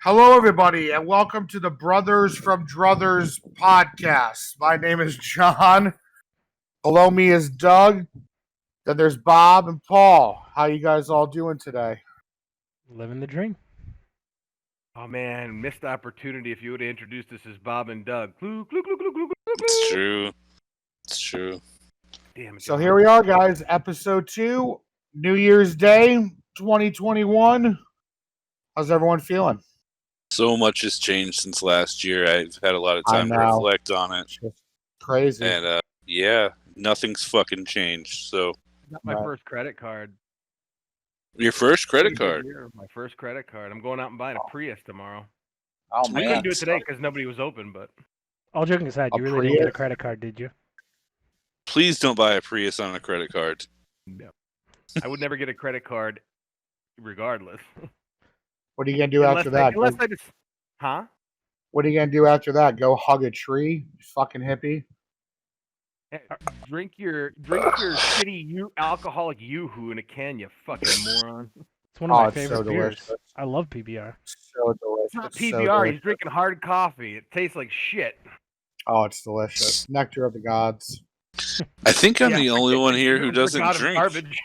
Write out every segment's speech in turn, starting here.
Hello, everybody, and welcome to the Brothers from Druthers podcast. My name is John. Below me is Doug. Then there's Bob and Paul. How you guys all doing today? Living the dream. Oh man, missed opportunity if you would have introduced us as Bob and Doug. Glue, glue, glue, glue, glue, glue, glue. It's true. It's true. Damn it. So John. here we are, guys. Episode 2, New Year's Day, 2021. How's everyone feeling? So much has changed since last year. I've had a lot of I time to know. reflect on it. It's just crazy. And yeah, nothing's fucking changed. So I got my Right. first credit card. your first credit Pretty card. good year, my first credit card. I'm going out and buying a Prius tomorrow. Oh, Sweet. I man. couldn't do it today because nobody was open, but All joking aside, A you really didn't get a Prius? credit card, did you? Please don't buy a Prius on a credit card. no. I would never get a credit card regardless. What are you going to do after that? Unless I just... Huh? What are you going to do after that? Go hug a tree? You fucking hippie? Hey, drink your shitty alcoholic yoo-hoo in a can, you fucking moron. It's one of Oh, my it's favorite so beers. delicious. I love PBR. So delicious. It's not So PBR. delicious. He's drinking hard coffee. It tastes like shit. Oh, it's delicious. Nectar of the gods. I think I'm Yeah, the only one here who You're doesn't god of drink. Garbage.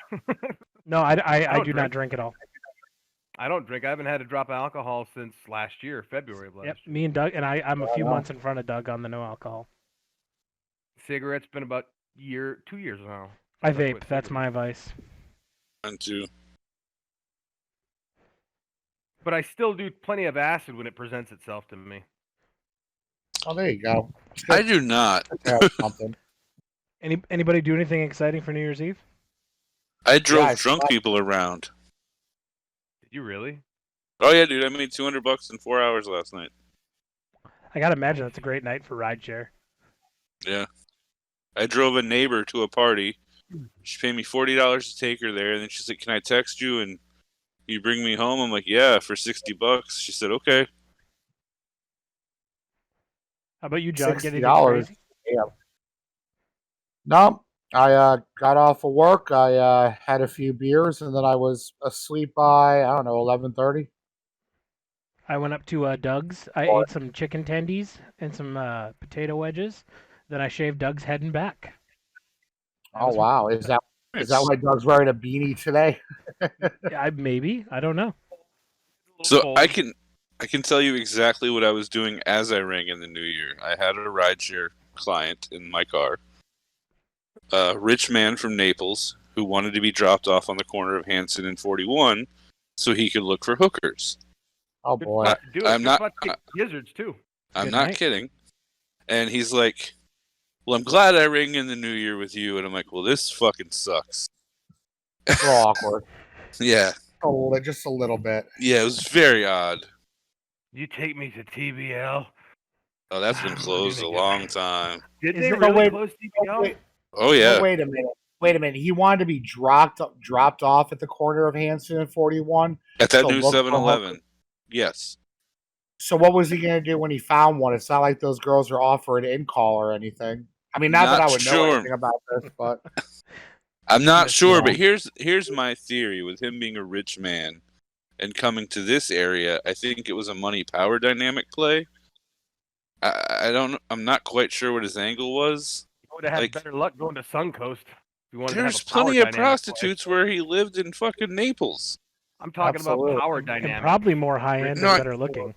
No, I don't do not drink. drink at all. I don't drink. I haven't had a drop of alcohol since last year, February of last Yep, year. me and Doug, and I'm a few Wow. months in front of Doug on the no alcohol. Cigarettes been about 2 years now. I Since vape. quit That's cigarettes. my advice. Mine too. But I still do plenty of acid when it presents itself to me. Oh, there you go. It's I good do not. to have something. Anybody do anything exciting for New Year's Eve? I drove I drunk slept. people around. Did you really? Oh yeah, dude. I made $200 in 4 hours last night. I gotta imagine that's a great night for rideshare. Yeah. I drove a neighbor to a party. She paid me $40 to take her there, and then she's like, "Can I text you and you bring me home?" I'm like, "Yeah, for $60." She said, "Okay." How about you, John? Get anything $60. crazy? Yeah. No, I got off of work. I had a few beers, and then I was asleep by, I don't know, 11:30. I went up to Doug's. I Or- ate some chicken tendies and some potato wedges. Then I shaved Doug's head and back. That Oh, was- wow. Is that why Doug's wearing a beanie today? Maybe. I don't know. So I can tell you exactly what I was doing as I rang in the new year. I had a rideshare client in my car, a rich man from Naples who wanted to be dropped off on the corner of Hanson and 41 so he could look for hookers. Oh, Good boy. spot to do it. I'm Good not- spot to get gizzards too. I'm Good not night. kidding. And he's like, "Well, I'm glad I rang in the new year with you." And I'm like, "Well, this fucking sucks." It's a little awkward. Yeah. Just a little bit. Yeah, it was very odd. You take me to TBL. Oh, that's been closed a long time. Did Is they it- really wait, close TBL? Wait, Oh, yeah. wait a minute. Wait a minute. He wanted to be dropped off at the corner of Hanson and 41. At that So new look for 7-Eleven. Yes. So what was he going to do when he found one? It's not like those girls are offering in-call or anything. I mean, not that I Not would know sure. anything about this, but I'm not sure, Yeah. but here's my theory with him being a rich man and coming to this area. I think it was a money power dynamic play. I'm not quite sure what his angle was. You would have had Like- better luck going to Suncoast. If you wanted There's to have a power plenty of dynamic play. prostitutes where he lived in fucking Naples. I'm talking Absolutely. about power And dynamic. probably more high end No, and better looking.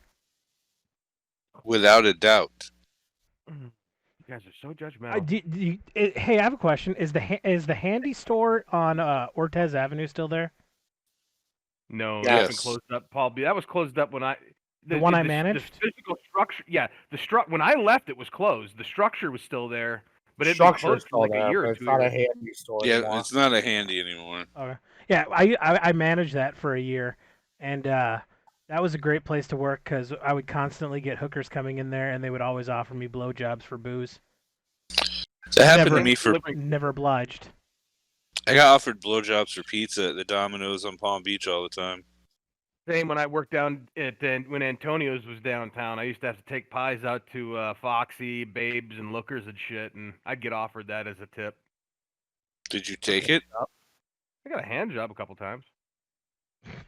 Without a doubt. You guys are so judgmental. Hey, I have a question. Is the handy store on Ortez Avenue still there? No, Yes. that's been closed up, Paul. That was closed up when The one I managed? The physical structure, yeah. When I left, it was closed. The structure was still there, but it had been structure's closed for still like there, a year but or it's 2 not a years. handy store Yeah, anymore. it's not a handy anymore. Okay. Yeah, I managed that for a year, and that was a great place to work because I would constantly get hookers coming in there, and they would always offer me blowjobs for booze. That happened Never- to me for. Never obliged. I got offered blowjobs for pizza at the Domino's on Palm Beach all the time. Same when I worked down at when Antonio's was downtown. I used to have to take pies out to Foxy, Babes, and Lookers and shit, and I'd get offered that as a tip. Did you take it? I got a hand job a couple times.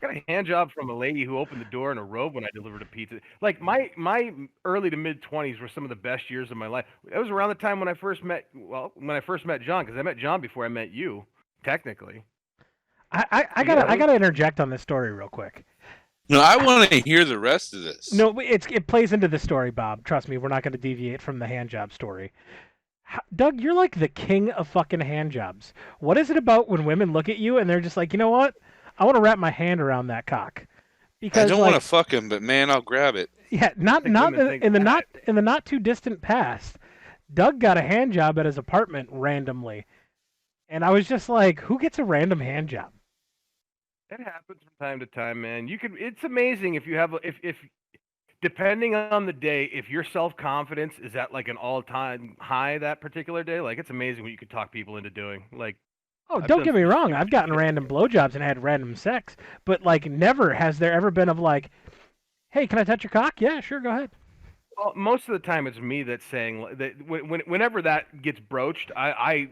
Got a hand job from a lady who opened the door in a robe when I delivered a pizza. Like my early to mid 20s were some of the best years of my life. It was around the time when I first met John, because I met John before I met you, technically. I gotta interject on this story real quick. No, I want to hear the rest of this. No, it plays into the story, Bob. Trust me, we're not going to deviate from the hand job story. Doug, you're like the king of fucking hand jobs. What is it about when women look at you and they're just like, you know what? I want to wrap my hand around that cock. Because I don't want to fuck him, but man, I'll grab it. Yeah, in the not too distant past, Doug got a hand job at his apartment randomly, and I was just like, who gets a random hand job? It happens from time to time, man. It's amazing if you have if depending on the day, if your self-confidence is at like an all-time high that particular day, like it's amazing what you could talk people into doing. Like, oh, don't get me wrong, I've gotten random blowjobs and had random sex, but like never has there ever been of like, hey, can I touch your cock? Yeah, sure, go ahead. Well, most of the time it's me that's saying that whenever that gets broached, I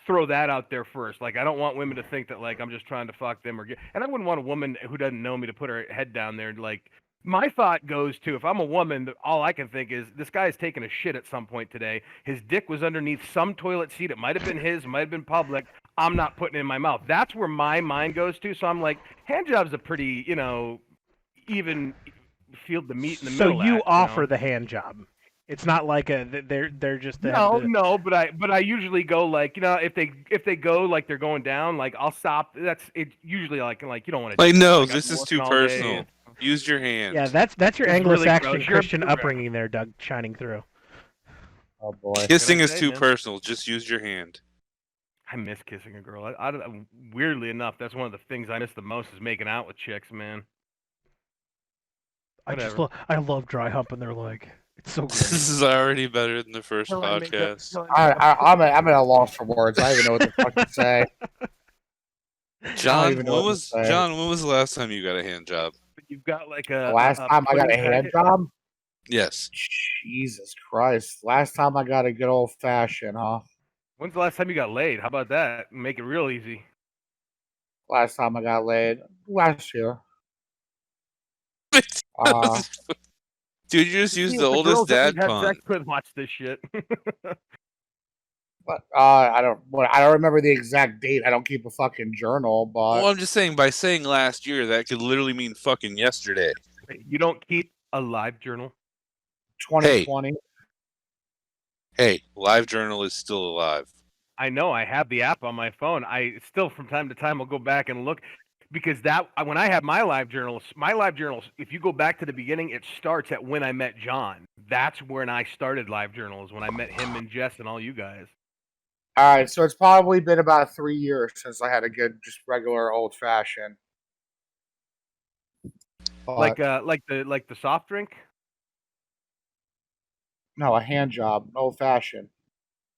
throw that out there first. Like, I don't want women to think that like I'm just trying to fuck them and I wouldn't want a woman who doesn't know me to put her head down there. Like, my thought goes to, if I'm a woman, all I can think is this guy's taking a shit at some point today. His dick was underneath some toilet seat. It might have been his, might have been public. I'm not putting it in my mouth. That's where my mind goes to. So I'm like, hand job's a pretty, even field to meet in the middle. So you offer the hand job. It's not like they're just no, but I usually go like, if they go like they're going down, like I'll stop. That's it. Usually like you don't want to. Like, no, this is too personal. Use your hand. Yeah, that's your Anglo-Saxon really Christian upbringing there, Doug, shining through. Oh boy, kissing is too personal. Just use your hand. I miss kissing a girl. Weirdly enough, that's one of the things I miss the most is making out with chicks, man. I love dry humping their leg. It's so great. This is already better than the first podcast. I'm at a loss for words. I don't even know what the fuck to say. John, when was the last time you got a hand job? You've got like a last time I got a hand job? Yes. Jesus Christ. Last time I got a good old fashioned, huh? When's the last time you got laid? How about that? Make it real easy. Last time I got laid? Last year. Dude, you just used the oldest dad pun. Watch this shit. But I don't remember the exact date. I don't keep a fucking journal, but well, I'm just saying, by saying last year, that could literally mean fucking yesterday. You don't keep a live journal? 2020. Hey, live journal is still alive. I know. I have the app on my phone. I still, from time to time, will go back and look. Because when I have my live journals, if you go back to the beginning, it starts at when I met John. That's when I started live journals, when I met him and Jess and all you guys. All right, so it's probably been about 3 years since I had a good, just regular old fashioned. Like the soft drink? No, a hand job, old fashioned.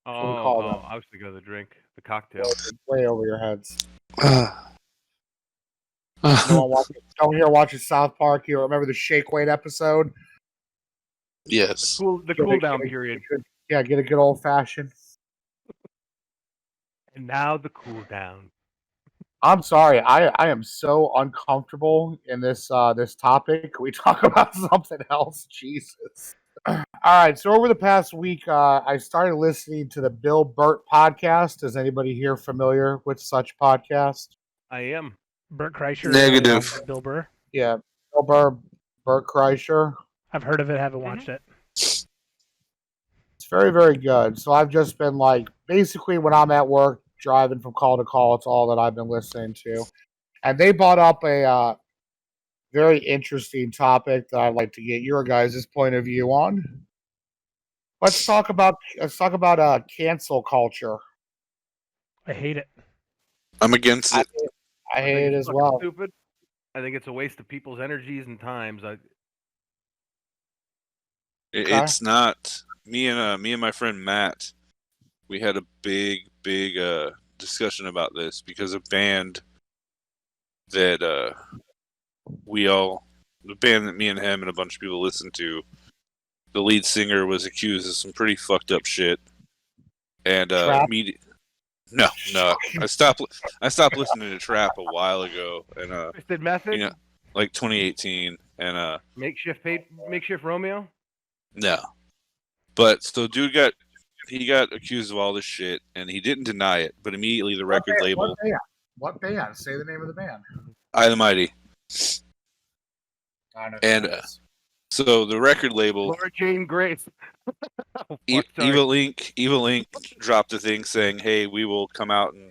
I was thinking of the drink, the cocktail. Way over your heads. Don't hear watching South Park. You remember the shake weight episode? Yes. The cool down period. Get a good old fashioned. And now the cool down. I'm sorry. I am so uncomfortable in this this topic. Can we talk about something else? Jesus. All right. So over the past week, I started listening to the Bill Burt podcast. Is anybody here familiar with such podcast? I am. Burt Kreischer. Negative. Bill Burr. Yeah, Bill Burr, Burt Kreischer. I've heard of it. Haven't watched it. It's very, very good. So I've just been like, basically when I'm at work, driving from call to call, it's all that I've been listening to. And they brought up a very interesting topic that I'd like to get your guys' point of view on. Let's talk about cancel culture. I hate it. I'm against it. I hate it as well. Stupid. I think it's a waste of people's energies and times. It's not. Me and my friend Matt, we had a big discussion about this because a band that the band that me and him and a bunch of people listened to, the lead singer was accused of some pretty fucked up shit, and No. I stopped listening to trap a while ago, and Twisted Method, like 2018, and Makeshift Romeo. no. But so dude got accused of all this shit, and he didn't deny it, but immediately the record label. What band? Say the name of the band. I the Mighty. And so the record label. Laura Jane Grace. Evil Inc. dropped a thing saying, "Hey, we will come out and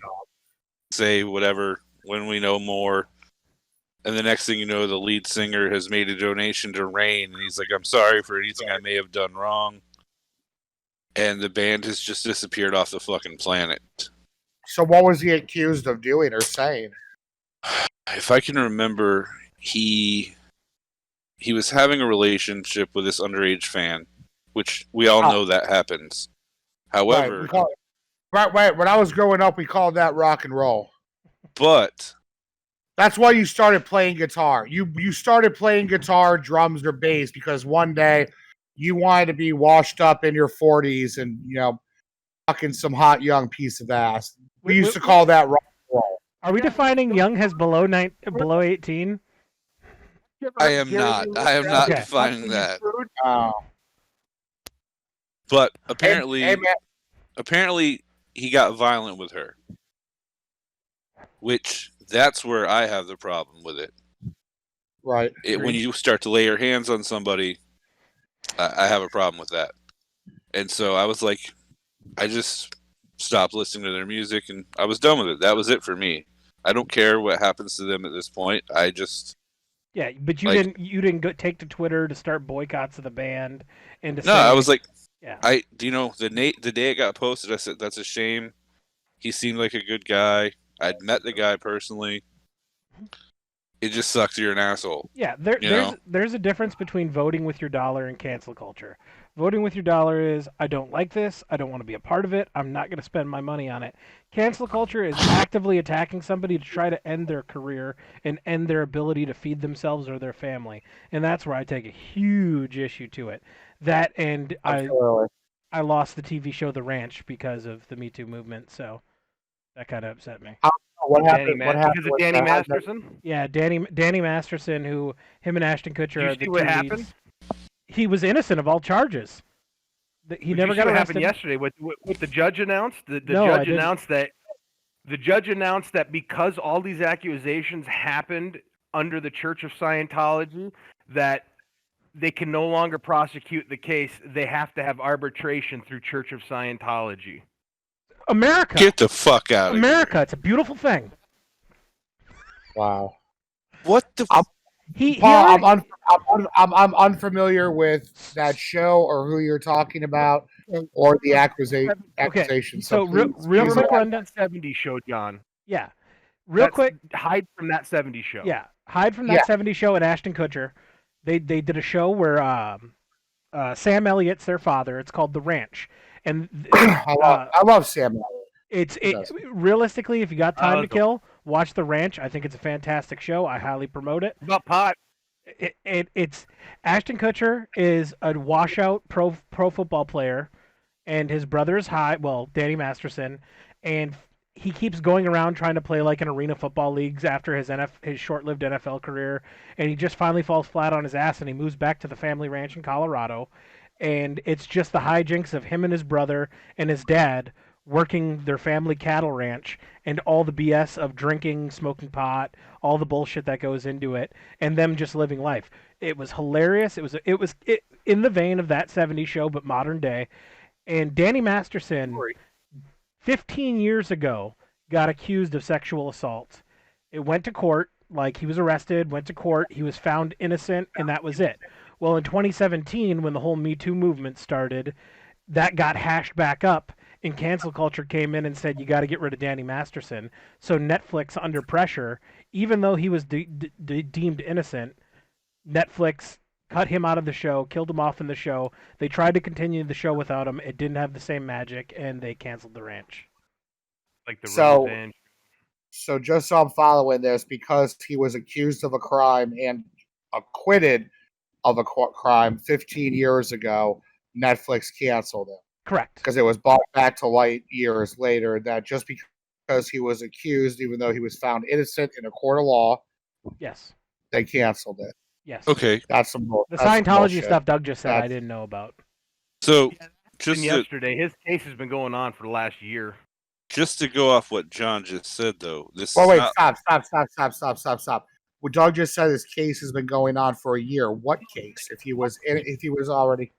say whatever when we know more." And the next thing you know, the lead singer has made a donation to Rain, and he's like, "I'm sorry for anything I may have done wrong." And the band has just disappeared off the fucking planet. So what was he accused of doing or saying? If I can remember, he was having a relationship with this underage fan, which we all know that happens. However, right. When I was growing up, we called that rock and roll. But that's why you started playing guitar. You started playing guitar, drums, or bass because one day you wanted to be washed up in your 40s and fucking some hot young piece of ass. We used to call that rock and roll. Are we defining young as below 18? I am not. I am not defining that. But apparently, apparently he got violent with her, which that's where I have the problem with it. Right. When you start to lay your hands on somebody, I have a problem with that. And so I was like, I just stopped listening to their music, and I was done with it. That was it for me. I don't care what happens to them at this point. I just but you didn't go take to Twitter to start boycotts of the band and to I was like, yeah. The day it got posted, I said that's a shame. He seemed like a good guy. I'd met the guy personally. It just sucks you're an asshole. Yeah, there's a difference between voting with your dollar and cancel culture. Voting with your dollar is, I don't like this, I don't want to be a part of it, I'm not going to spend my money on it. Cancel culture is actively attacking somebody to try to end their career and end their ability to feed themselves or their family. And that's where I take a huge issue to it. That and I lost the TV show The Ranch because of the Me Too movement, so that kind of upset me. What happened? Because of Danny Masterson? Yeah, Danny Masterson, who him and Ashton Kutcher are the two what leads. happened? He was innocent of all charges. He never got arrested. Happened yesterday. What the judge announced? The judge announced that because all these accusations happened under the Church of Scientology, that they can no longer prosecute the case. They have to have arbitration through Church of Scientology. America. Get the fuck out of here. America. It's a beautiful thing. Wow. What the? I'm unfamiliar with that show or who you're talking about or the accusation. Okay. So real quick rundown. 70s show, John. Yeah. Quick. Hide from that 70s show. Yeah. Hide from that 70s show and Ashton Kutcher. They did a show where Sam Elliott's their father. It's called The Ranch. And I love Sam Elliott. Realistically, if you got time to kill, watch The Ranch. I think it's a fantastic show. I highly promote it. About pot. It's Ashton Kutcher is a washout pro football player, and his brother is Danny Masterson, and he keeps going around trying to play like in arena football leagues after his short-lived NFL career, and he just finally falls flat on his ass, and he moves back to the family ranch in Colorado, and it's just the hijinks of him and his brother and his dad working their family cattle ranch and all the BS of drinking, smoking pot, all the bullshit that goes into it, and them just living life. It was hilarious. It was in the vein of that 70s show, but modern day. And Danny Masterson, 15 years ago, got accused of sexual assault. It went to court. Like, he was arrested, went to court. He was found innocent, and that was it. Well, in 2017, when the whole Me Too movement started, that got hashed back up, and cancel culture came in and said, you got to get rid of Danny Masterson. So Netflix, under pressure, even though he was deemed innocent, Netflix cut him out of the show, killed him off in the show. They tried to continue the show without him. It didn't have the same magic, and they canceled The Ranch. Like the Roseanne. So just so I'm following this, because he was accused of a crime and acquitted of a crime 15 years ago, Netflix canceled him. Correct. because it was brought back to light years later that just because he was accused, even though he was found innocent in a court of law, Yes. they canceled it. Yes. Okay, That's some The that's some Scientology bullshit. stuff Doug just said I That's- didn't know about. so And just to, yesterday, his case has been going on for the last year. just to go off what John just said, though, this Well, is wait, not stop. Well, Doug just said his case has been going on for a year. What case? If he was already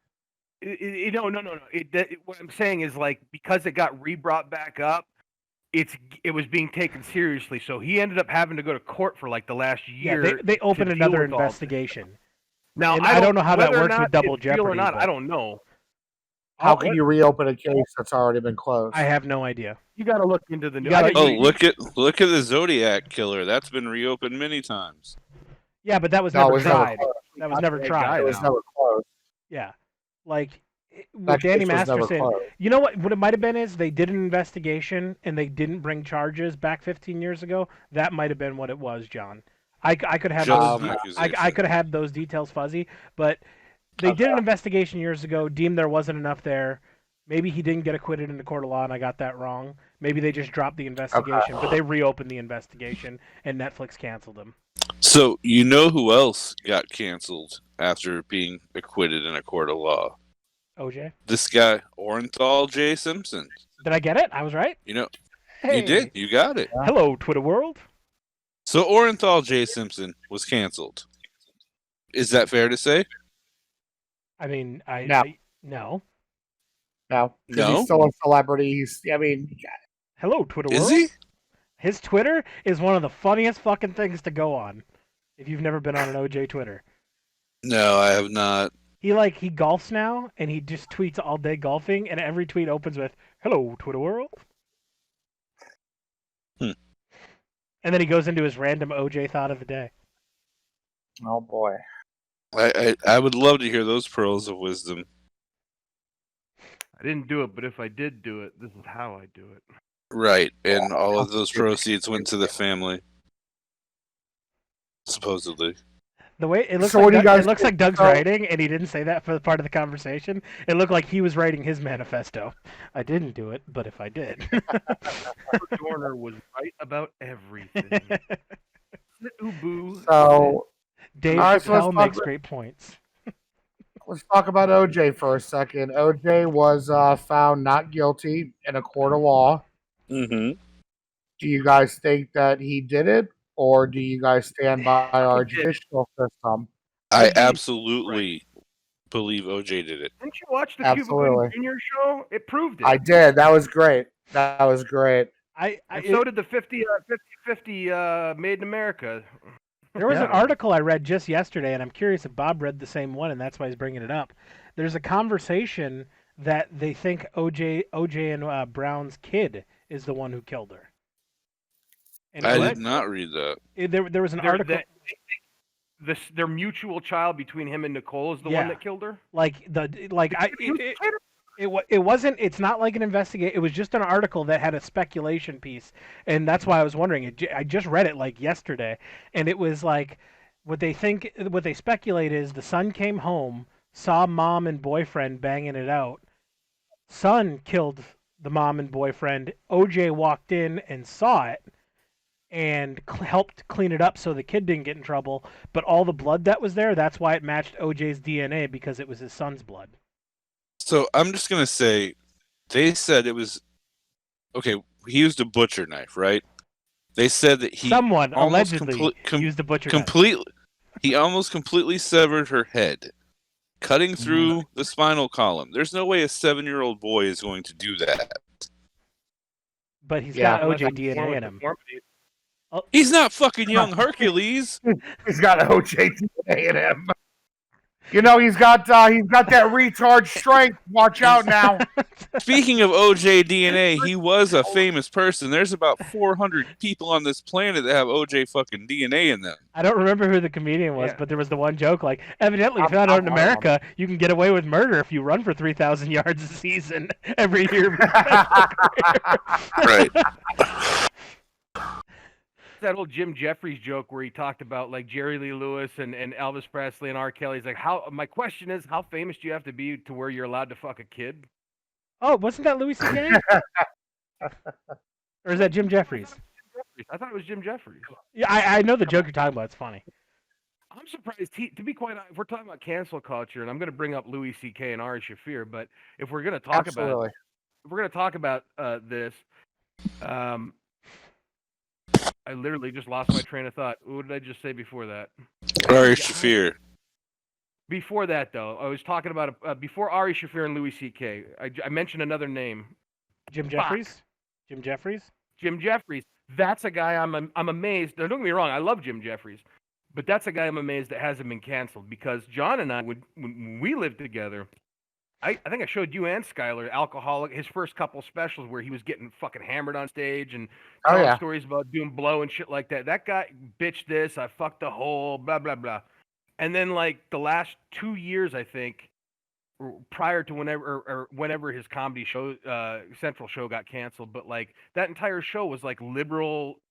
No. What I'm saying is like because it got re-brought back up, it was being taken seriously. So he ended up having to go to court for like the last year. Yeah, they opened to deal another with all this. investigation. Now And I don't know how that whether or works not with double it's real jeopardy. or not. but I don't know. how can you reopen a case that's already been closed? I have no idea. You got to look into the. You gotta- Oh, look at the Zodiac killer. That's been reopened many times. Yeah, but that was No, it never was never tried. closed. That was never That's tried. It was never closed. Yeah, like with That Danny case was never Masterson. closed. You know what it might have been is they did an investigation and they didn't bring charges back 15 years ago. That might have been what it was, John. I could have Just those. an accusation. I could have had those details fuzzy, but they did an investigation years ago. Deemed there wasn't enough there. Maybe he didn't get acquitted in the court of law, and I got that wrong. Maybe they just dropped the investigation, but they reopened the investigation, and Netflix canceled them. So you know who else got canceled after being acquitted in a court of law? OJ, This guy, Orenthal J. Simpson. did I get it? I was right. You know, Hey. you did. You got it. Hello, Twitter world. So Orenthal J. Simpson was canceled. Is that fair to say? I mean, No. no. No, because No? he's still a celebrity. Hello, Twitter Is world. he? His Twitter is one of the funniest fucking things to go on. If you've never been on an OJ Twitter, No, I have not. he golfs now, and he just tweets all day golfing, and every tweet opens with "Hello, Twitter world," Hmm. and then he goes into his random OJ thought of the day. Oh boy. I would love to hear those pearls of wisdom. I didn't do it, but if I did do it, this is how I do it. Right, and all of those proceeds went to the family. Supposedly. The way it looks So what like do you guys it looks like Doug's so- writing, and he didn't say that for the part of the conversation. It looked like he was writing his manifesto. I didn't do it, but if I did. Dorner was right about everything. Ubu. So Dave All right, so let's Chappelle talk makes about- great points. let's talk about OJ for a second. OJ was found not guilty in a court of law. Mm-hmm. Do you guys think that he did it, or do you guys stand by our He did. judicial system? I OJ absolutely believe OJ did it. Didn't you watch the Absolutely. Cuba Gooding Jr. show? It proved it. I did. That was great. That was great. And so did the 50-50 Made in America. There was an Yeah. article I read just yesterday, and I'm curious if Bob read the same one, and that's why he's bringing it up. There's a conversation that they think OJ and Brown's kid is the one who killed her. And I what? did not read that. There was an article Their mutual child between him and Nicole is the Yeah. one that killed her. It's not like an investigate. It was just an article that had a speculation piece, and that's why I was wondering. I just read it like yesterday, and it was like what they speculate is the son came home, saw mom and boyfriend banging it out. Son killed the mom and boyfriend. OJ walked in and saw it and helped clean it up so the kid didn't get in trouble. But all the blood that was there, that's why it matched OJ's DNA, because it was his son's blood. So I'm just gonna say, they said it was okay. He used a butcher knife, right? They said that he Someone almost allegedly used a butcher knife. completely. He almost completely severed her head, cutting through the spinal column. There's no way a 7-year-old boy is going to do that. But he's Yeah. got OJ DNA in him. He's not fucking young Hercules. He's got OJ DNA in him. You know, he's got that retard strength. Watch out now. Speaking of OJ DNA, he was a famous person. There's about 400 people on this planet that have OJ fucking DNA in them. I don't remember who the comedian was, Yeah. but there was the one joke like, evidently I'm- found out in I'm- America, you can get away with murder if you run for 3,000 yards a season every year. Right. That old Jim Jeffries joke where he talked about like Jerry Lee Lewis and Elvis Presley and R. Kelly. He's like, my question is, how famous do you have to be to where you're allowed to fuck a kid? Oh, wasn't that Louis C.K.? Or is that Jim Jeffries? I thought it was Jim Jeffries. Yeah, I know the joke you're talking about. It's funny. I'm surprised. To be quite honest, if we're talking about cancel culture, and I'm going to bring up Louis C.K. and Ari Shaffir, but if we're going to talk Absolutely. about this, I literally just lost my train of thought. What did I just say before that? Ari Shaffir. Before that, though, I was talking about before Ari Shaffir and Louis C.K. I mentioned another name. Jim Jeffries. Jim Jeffries. Jim Jeffries. That's a guy I'm amazed. Don't get me wrong. I love Jim Jeffries, but that's a guy I'm amazed that hasn't been canceled because John and I, when we lived together, I think I showed you and Skyler Alcoholic, his first couple specials where he was getting fucking hammered on stage and telling stories about doing blow and shit like that. That guy, bitch this, I fucked a hole, blah, blah, blah. And then like the last 2 years, I think, prior to whenever his comedy show, Central show got canceled, but like that entire show was like liberal.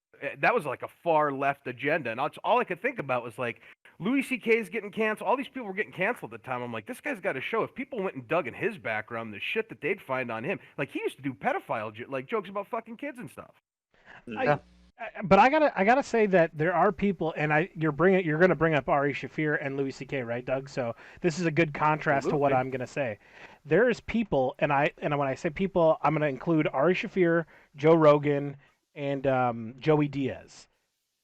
That was like a far left agenda. And all I could think about was like, Louis C.K. is getting canceled. All these people were getting canceled at the time. I'm like, this guy's got a show. If people went and dug in his background, the shit that they'd find on him, like he used to do pedophile, like jokes about fucking kids and stuff. But I gotta say that there are people, and you're gonna bring up Ari Shaffir and Louis C.K., right, Doug? So this is a good contrast to what I'm gonna say. There's people, and when I say people, I'm gonna include Ari Shaffir, Joe Rogan, and Joey Diaz,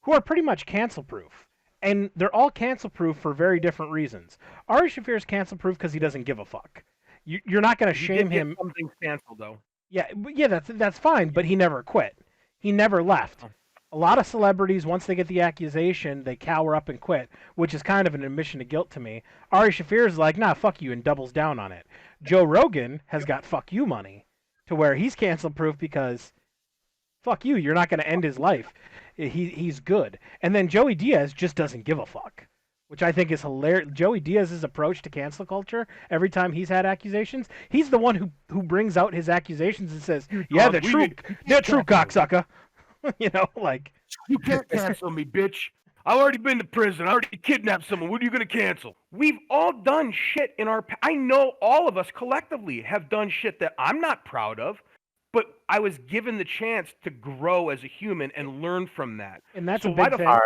who are pretty much cancel proof. And they're all cancel proof for very different reasons. Ari Shaffir is cancel proof because he doesn't give a fuck. You're not going to shame him. Something's canceled though. Yeah, that's fine. But he never quit. He never left. A lot of celebrities, once they get the accusation, they cower up and quit, which is kind of an admission of guilt to me. Ari Shaffir is like, nah, fuck you, and doubles down on it. Joe Rogan has got fuck you money, to where he's cancel proof because fuck you, you're not going to end his life. He's good. And then Joey Diaz just doesn't give a fuck, which I think is hilarious. Joey Diaz's approach to cancel culture, every time he's had accusations, he's the one who brings out his accusations and says, yeah, they're true, cocksucker. You know, like... You can't cancel me, bitch. I've already been to prison. I already kidnapped someone. What are you going to cancel? We've all done shit in our... I know all of us collectively have done shit that I'm not proud of, but I was given the chance to grow as a human and learn from that. And that's a big thing.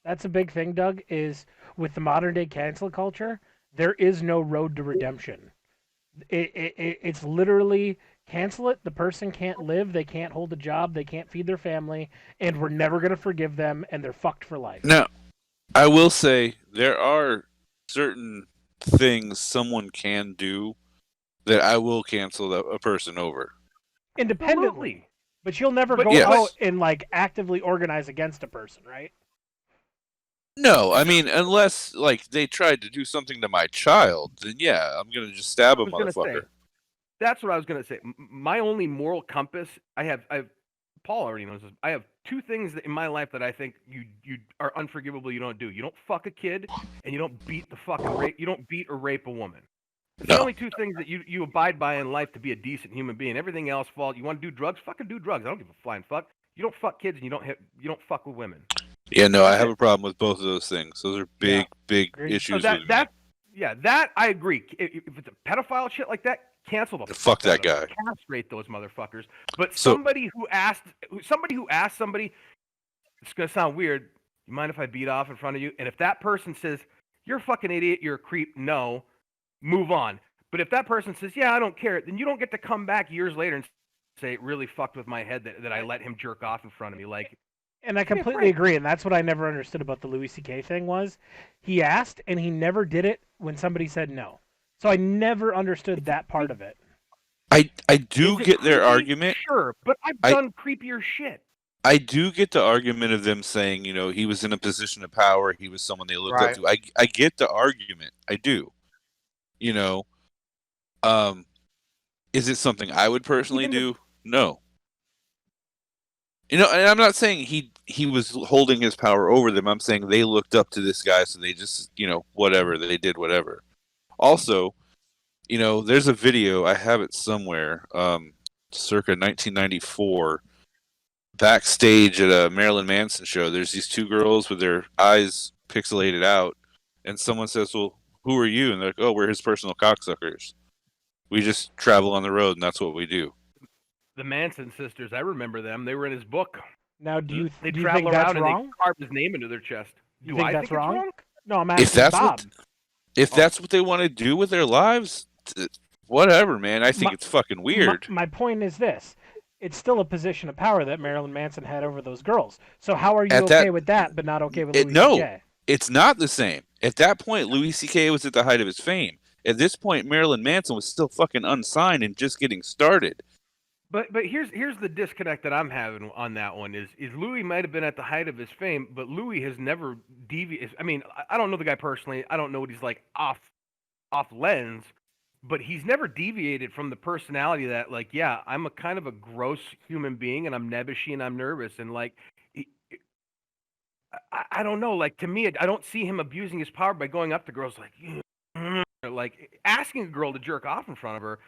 That's a big thing, Doug, is with the modern day cancel culture, there is no road to redemption. It's literally cancel it, the person can't live, they can't hold a job, they can't feed their family, and we're never going to forgive them, and they're fucked for life. Now, I will say there are certain things someone can do that I will cancel a person over. Independently. Absolutely. But you'll never go out and like actively organize against a person, right? No, I mean, unless like they tried to do something to my child, then yeah, I'm gonna just stab a motherfucker. That's what I was gonna say. My only moral compass, I have Paul already knows this. I have two things in my life that I think you are unforgivable. You don't do. You don't fuck a kid, and you don't beat You don't beat or rape a woman. It's the only two things that you abide by in life to be a decent human being. Everything else falls. You want to do drugs? Fucking do drugs. I don't give a flying fuck. You don't fuck kids, and you don't fuck with women. Yeah, no, I have a problem with both of those things. Those are big issues. So that I agree. If it's a pedophile shit like that, cancel the fuck that guy. Castrate those motherfuckers. But somebody who asked somebody, it's gonna sound weird. You mind if I beat off in front of you? And if that person says you're a fucking idiot, you're a creep, no, move on. But if that person says yeah, I don't care, then you don't get to come back years later and say it really fucked with my head that I let him jerk off in front of me, like. And I completely agree, and that's what I never understood about the Louis C.K. thing was he asked and he never did it when somebody said no. So I never understood that part of it. I do get their argument. Sure, but I've done creepier shit. I do get the argument of them saying, you know, he was in a position of power, he was someone they looked up to. I get the argument. I do. You know, is it something I would personally do? No. You know, and I'm not saying he was holding his power over them. I'm saying they looked up to this guy, so they just, you know, whatever. They did whatever. Also, you know, there's a video, I have it somewhere, circa 1994, backstage at a Marilyn Manson show. There's these two girls with their eyes pixelated out, and someone says, well, who are you? And they're like, oh, we're his personal cocksuckers. We just travel on the road, and that's what we do. The Manson sisters, I remember them. They were in his book. Now, do They you travel think that's around and wrong? they carve his name into their chest. You Do think I that's think it's wrong? No, I'm If asking that's Bob. if that's what they want to do with their lives, whatever, man. I think it's fucking weird. My point is this. It's still a position of power that Marilyn Manson had over those girls. So how are you okay with that, but not okay with Louis C.K.? It's not the same. At that point, Louis C.K. was at the height of his fame. At this point, Marilyn Manson was still fucking unsigned and just getting started. But here's the disconnect that I'm having on that one is Louis might have been at the height of his fame, but Louis has never deviated. I mean, I don't know the guy personally. I don't know what he's like off lens, but he's never deviated from the personality that, like, yeah, I'm a kind of a gross human being and I'm nebbishy and I'm nervous and like I don't know. Like, to me, I don't see him abusing his power by going up to girls like asking a girl to jerk off in front of her.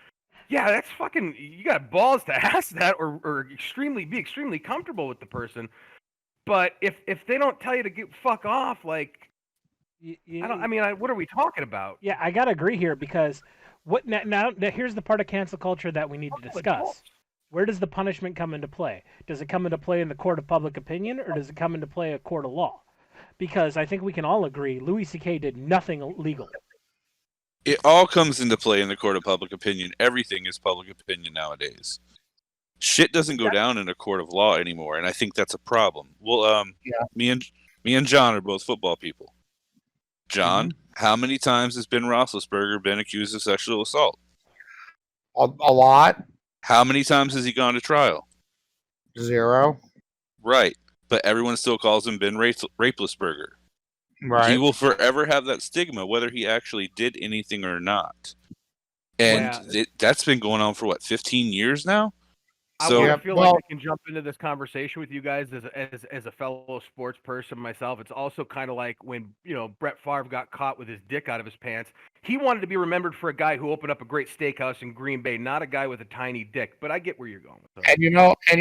Yeah, that's fucking. You got balls to ask that, or be extremely comfortable with the person. But if they don't tell you to fuck off, like, I don't. I mean, what are we talking about? Yeah, I gotta agree here because now here's the part of cancel culture that we need to discuss. Where does the punishment come into play? Does it come into play in the court of public opinion, or does it come into play a court of law? Because I think we can all agree Louis C.K. did nothing illegal. It all comes into play in the court of public opinion. Everything is public opinion nowadays. Shit doesn't go down in a court of law anymore, and I think that's a problem. Well, me and John are both football people. John, how many times has Ben Roethlisberger been accused of sexual assault? A lot. How many times has he gone to trial? 0. Right, but everyone still calls him Ben Rapelessberger. Right. He will forever have that stigma, whether he actually did anything or not. And that's been going on for 15 years now? So, I feel like I can jump into this conversation with you guys as a fellow sports person myself. It's also kind of like when, Brett Favre got caught with his dick out of his pants. He wanted to be remembered for a guy who opened up a great steakhouse in Green Bay, not a guy with a tiny dick. But I get where you're going with that. And you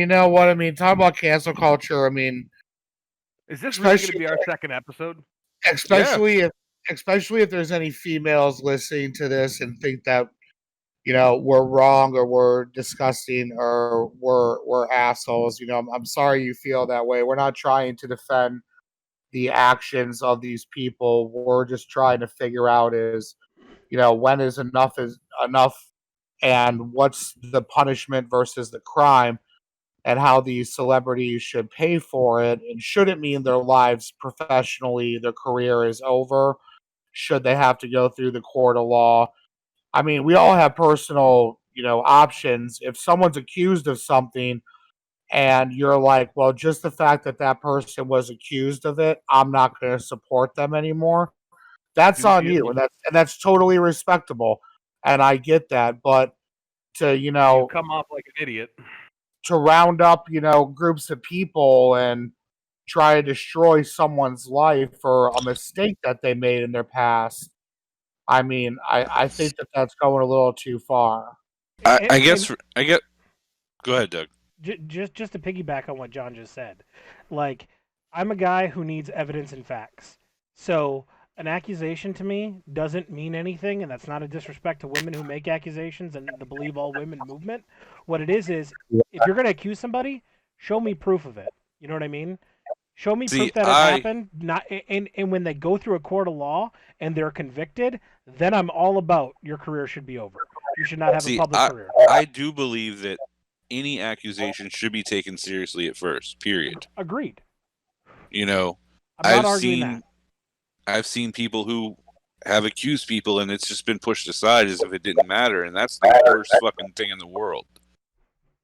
know what I mean? Talk about cancel culture. I mean, is this really going to be our second episode? Especially if there's any females listening to this and think that we're wrong or we're disgusting or we're assholes. I'm sorry you feel that way. We're not trying to defend the actions of these people. We're just trying to figure out when is enough and what's the punishment versus the crime and how these celebrities should pay for it. And should it mean their lives professionally, their career is over? Should they have to go through the court of law? I mean, we all have personal, options. If someone's accused of something and you're like, well, just the fact that that person was accused of it, I'm not going to support them anymore. That's on you. And that's totally respectable. And I get that. But to, you come off like an idiot. To round up, groups of people and try to destroy someone's life for a mistake that they made in their past. I mean, I think that's going a little too far. I guess. Go ahead, Doug. Just to piggyback on what John just said, like, I'm a guy who needs evidence and facts. So an accusation to me doesn't mean anything, and that's not a disrespect to women who make accusations and the Believe All Women movement. What it is if you're going to accuse somebody, show me proof of it. You know what I mean? Show me proof that it happened. And when they go through a court of law and they're convicted, then I'm all about your career should be over. You should not have a public career. I do believe that any accusation should be taken seriously at first, period. Agreed. I'm not arguing that. I've seen people who have accused people and it's just been pushed aside as if it didn't matter, and that's the worst fucking thing in the world.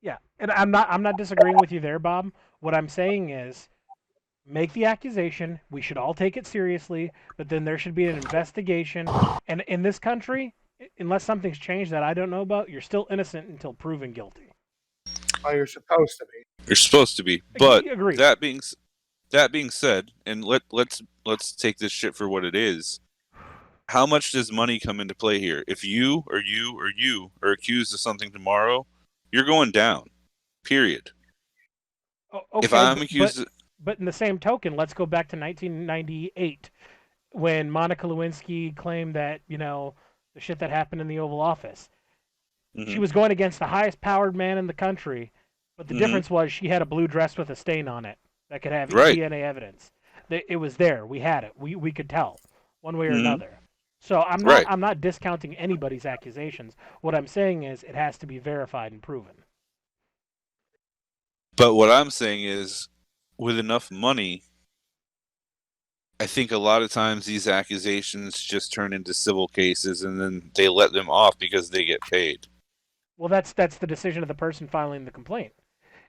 Yeah, and I'm not disagreeing with you there, Bob. What I'm saying is, make the accusation. We should all take it seriously, but then there should be an investigation. And in this country, unless something's changed that I don't know about, you're still innocent until proven guilty. Oh, you're supposed to be. You're supposed to be. But Agreed. that being said, and let's take this shit for what it is. How much does money come into play here? If you are accused of something tomorrow, you're going down. Period. Okay, if I'm accused but in the same token, let's go back to 1998 when Monica Lewinsky claimed that, the shit that happened in the Oval Office. She was going against the highest powered man in the country, but the difference was she had a blue dress with a stain on it that could have Right. DNA evidence. It was there. We had it. We could tell one way or another. So I'm not discounting anybody's accusations. What I'm saying is it has to be verified and proven. But what I'm saying is, with enough money, I think a lot of times these accusations just turn into civil cases, and then they let them off because they get paid. Well, that's the decision of the person filing the complaint.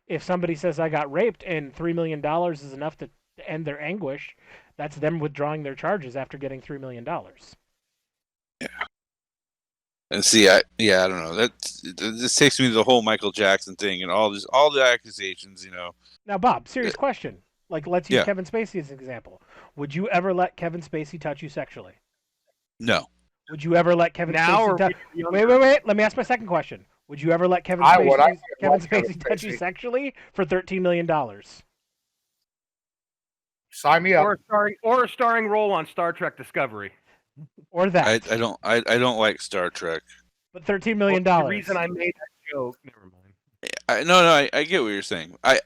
If somebody says I got raped and $3 million is enough to end their anguish, that's them withdrawing their charges after getting $3 million. Yeah. And see, I don't know. This takes me to the whole Michael Jackson thing and all the accusations, Now, Bob, serious question. Like, let's use Kevin Spacey as an example. Would you ever let Kevin Spacey touch you sexually? No. Would you ever let Kevin Spacey touch? Wait. Let me ask my second question. Would you ever let Kevin Spacey touch you sexually for $13 million? Sign me up. Or a starring role on Star Trek Discovery. Or that. I don't like Star Trek. But $13 million. The reason I made that joke. Never mind. I get what you're saying. I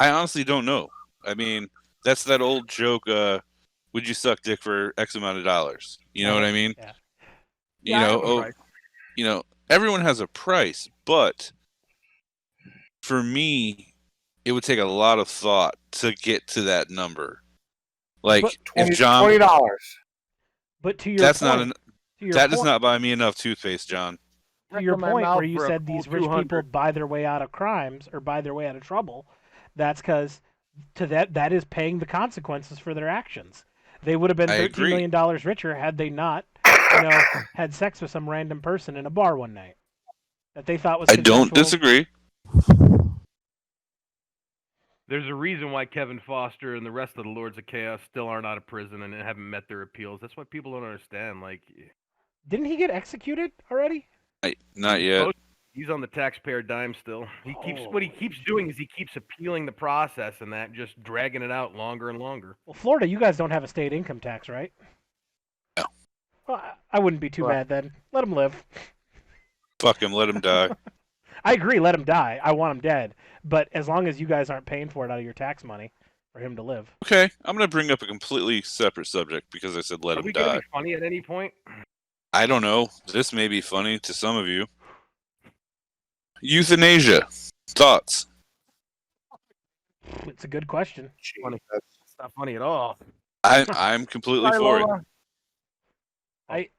honestly don't know. I mean, that's that old joke. Would you suck dick for X amount of dollars? You know what I mean? Yeah. Everyone has a price, but for me, it would take a lot of thought to get to that number. Like, if John, $20. But to your that's point, does not buy me enough toothpaste, John. To your point, where you said these rich people buy their way out of crimes or buy their way out of trouble, that's because that is paying the consequences for their actions. They would have been $13 million richer had they not, had sex with some random person in a bar one night that they thought was consensual. I don't disagree. There's a reason why Kevin Foster and the rest of the Lords of Chaos still aren't out of prison and haven't met their appeals. That's what people don't understand. Like, didn't he get executed already? Not yet. He's on the taxpayer dime still. What he keeps doing is he keeps appealing the process and that, just dragging it out longer and longer. Well, Florida, you guys don't have a state income tax, right? No. Well, I wouldn't be too mad then. Let him live. Fuck him. Let him die. I agree. Let him die. I want him dead. But as long as you guys aren't paying for it out of your tax money for him to live. Okay, I'm going to bring up a completely separate subject because I said let him die. Are we going to be funny at any point? I don't know. This may be funny to some of you. Euthanasia. Thoughts? It's a good question. It's not funny at all. I'm completely for it.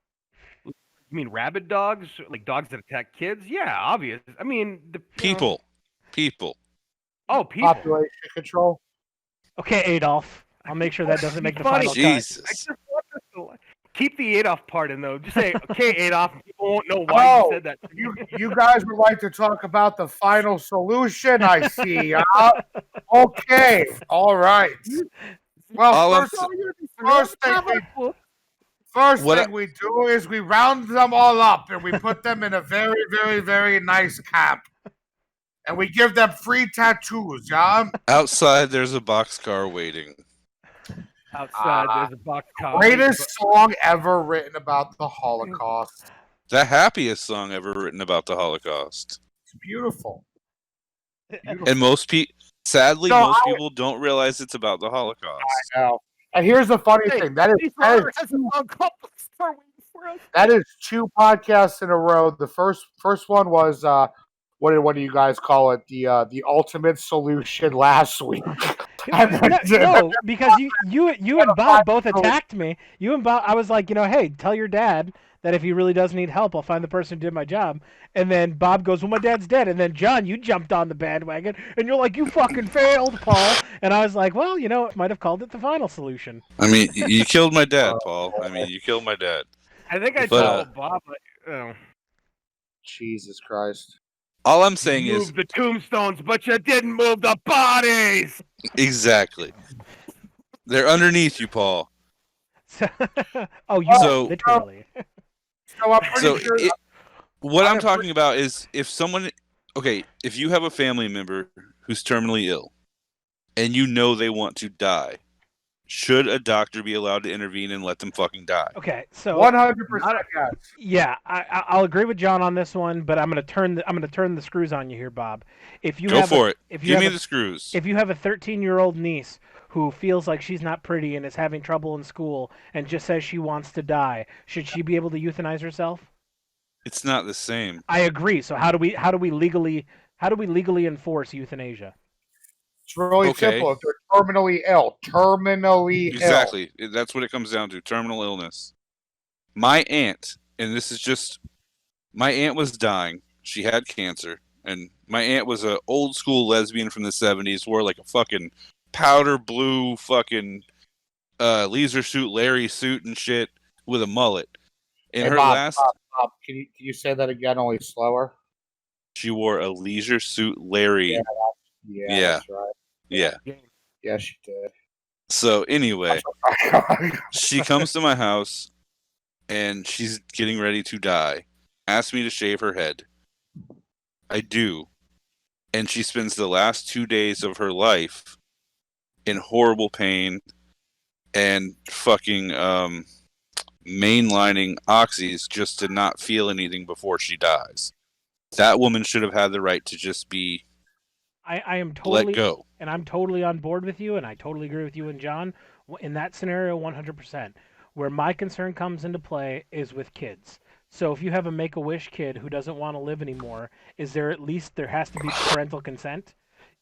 You mean rabid dogs? Like dogs that attack kids? Yeah, obvious. I mean, people. Oh, people. Population control. Okay, Adolf. I'll make sure that doesn't make the funny. final Jesus. cut. I just want this to keep the Adolf part in, though. Just say, okay, Adolf. People won't know why you said that. You guys would like to talk about the final solution, I see. Okay. All right. Well, first thing we do is we round them all up and we put them in a very, very, very nice camp. And we give them free tattoos, yeah? Outside, there's a boxcar waiting. Outside, there's a boxcar. Greatest song ever written about the Holocaust. The happiest song ever written about the Holocaust. It's beautiful. And most people don't realize it's about the Holocaust. I know. And here's the funny thing. That is two podcasts in a row. The first one was what do you guys call it? The ultimate solution last week. No, because you and Bob both attacked me. You and Bob, I was like, hey, tell your dad that if he really does need help, I'll find the person who did my job. And then Bob goes, well, my dad's dead. And then John, you jumped on the bandwagon, and you're like, you fucking failed, Paul. And I was like, well, it might have called it the final solution. I mean, you killed my dad, Paul. I mean, you killed my dad. I think I told Bob, Jesus Christ. All I'm saying is... Move the tombstones, but you didn't move the bodies! Exactly. They're underneath you, Paul. Literally. So I'm pretty sure... What I'm talking about is if you have a family member who's terminally ill, and you know they want to die, should a doctor be allowed to intervene and let them fucking die? Okay, so 100% yes. yeah, I'll agree with John on this one, but I'm gonna turn the screws on you here, Bob. If you Go have for it. if you Give have me the screws. if you have a 13-year-old niece who feels like she's not pretty and is having trouble in school and just says she wants to die, should she be able to euthanize herself? It's not the same. I agree. So how do we legally enforce euthanasia? It's really Okay. simple. If they're terminally ill, Exactly. That's what it comes down to. Terminal illness. My aunt, and this is just, my aunt was dying. She had cancer. And my aunt was an old school lesbian from the 70s, wore like a fucking powder blue fucking leisure suit, Larry suit and shit with a mullet. In Hey, her Bob, can you say that again, only slower? she wore a leisure suit, Larry. Yeah, that's right. Yeah. Yeah, she did. So anyway, she comes to my house and she's getting ready to die. Asks me to shave her head. I do. And she spends the last 2 days of her life in horrible pain and fucking mainlining oxys just to not feel anything before she dies. That woman should have had the right to just be I am totally let go. And I'm totally on board with you, and I totally agree with you and John in that scenario 100%. Where my concern comes into play is with kids. So if you have a Make-A-Wish kid who doesn't want to live anymore, there has to be parental consent?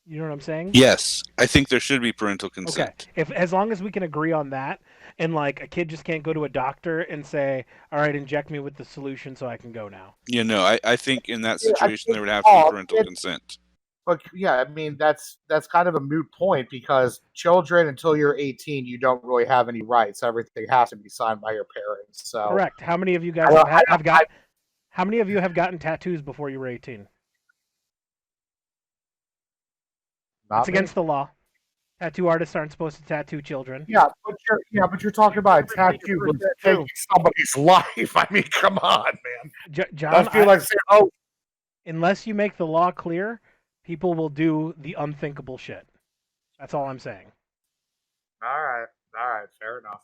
You know what I'm saying? Yes, I think there should be parental consent. Okay. As long as we can agree on that, and like a kid just can't go to a doctor and say, "All right, inject me with the solution so I can go now." You know, I think in that situation there would have to be parental consent. But yeah, I mean that's kind of a moot point because children until you're 18, you don't really have any rights. Everything has to be signed by your parents. So correct. How many of you guys how many of you have gotten tattoos before you were 18? It's against the law. Tattoo artists aren't supposed to tattoo children. Yeah, but you're talking about a tattoo with taking somebody's life. I mean, come on, man. John, I feel like saying, unless you make the law clear, people will do the unthinkable shit. That's all I'm saying. All right, fair enough.